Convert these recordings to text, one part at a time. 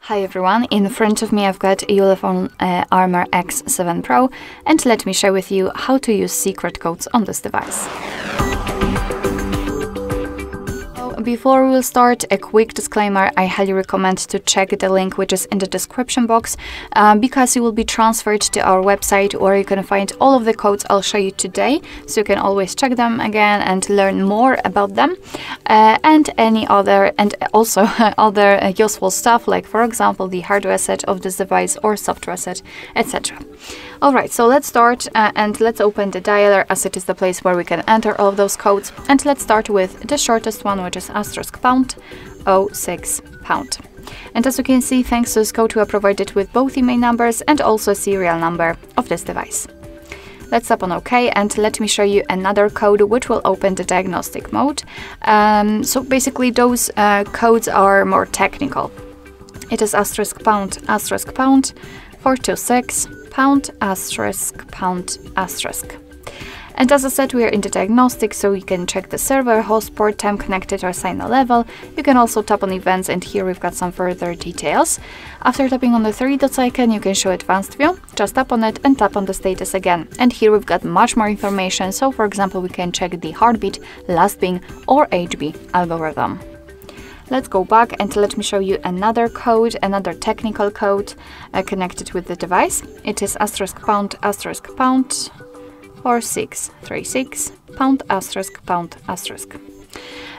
Hi everyone, in front of me I've got Ulefone Armor X7 Pro, and let me share with you how to use secret codes on this device. Before we will start, a quick disclaimer: I highly recommend to check the link which is in the description box because you will be transferred to our website where you can find all of the codes I'll show you today, so you can always check them again and learn more about them and any other, and also other useful stuff, like for example the hardware set of this device or software set, etc. Alright, so let's start and let's open the dialer, as it is the place where we can enter all of those codes, and let's start with the shortest one, which is *#06#. And as you can see, thanks to this code we are provided with both email numbers and also a serial number of this device. Let's tap on OK, and let me show you another code which will open the diagnostic mode. So basically those codes are more technical. It is *##426 ###. And as I said, we are in the diagnostics, so you can check the server, host, port, time connected, or signal level. You can also tap on events, and here we've got some further details. After tapping on the three dots icon, you can show advanced view. Just tap on it and tap on the status again. And here we've got much more information. So for example, we can check the heartbeat, last ping, or HB algorithm. Let's go back and let me show you another code, another technical code connected with the device. It is *##4636 ###.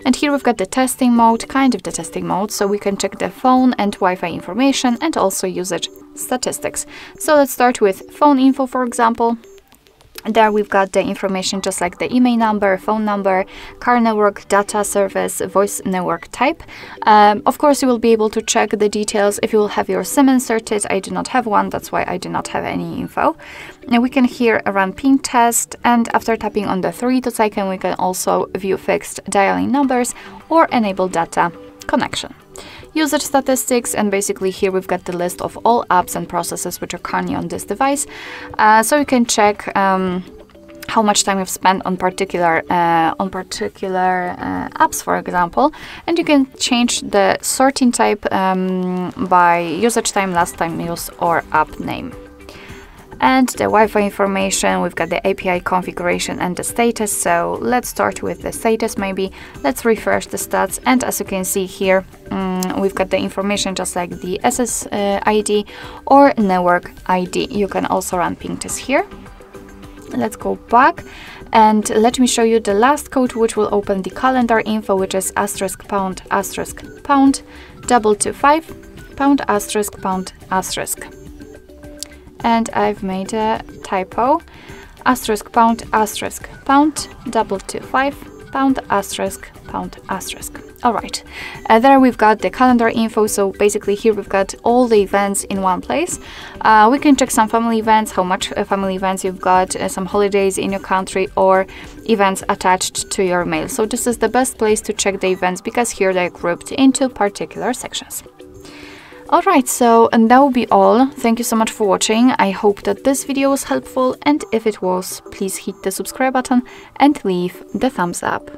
And here we've got the testing mode, kind of the testing mode, so we can check the phone and Wi-Fi information and also usage statistics. So let's start with phone info, for example. There we've got the information just like the email number, phone number, car network, data service, voice network type. Of course, you will be able to check the details if you will have your SIM inserted. I do not have one, that's why I do not have any info. Now we can here run ping test, and after tapping on the three dots icon, we can also view fixed dialing numbers or enable data connection. Usage statistics, and basically here we've got the list of all apps and processes which are currently on this device, so you can check how much time you've spent on particular apps, for example, and you can change the sorting type by usage time, last time used, or app name. And the Wi-Fi information, we've got the API configuration and the status. So let's start with the status maybe. Let's refresh the stats, and as you can see here, we've got the information just like the SSID or network ID. You can also run ping test here. Let's go back and let me show you the last code which will open the calendar info, which is *##225 *##. And I've made a typo, *##225 *##. Alright, there we've got the calendar info, so basically here we've got all the events in one place. We can check some family events, how much family events you've got, some holidays in your country, or events attached to your mail. So this is the best place to check the events because here they're grouped into particular sections. Alright, so and that will be all. Thank you so much for watching. I hope that this video was helpful, and if it was, please hit the subscribe button and leave the thumbs up.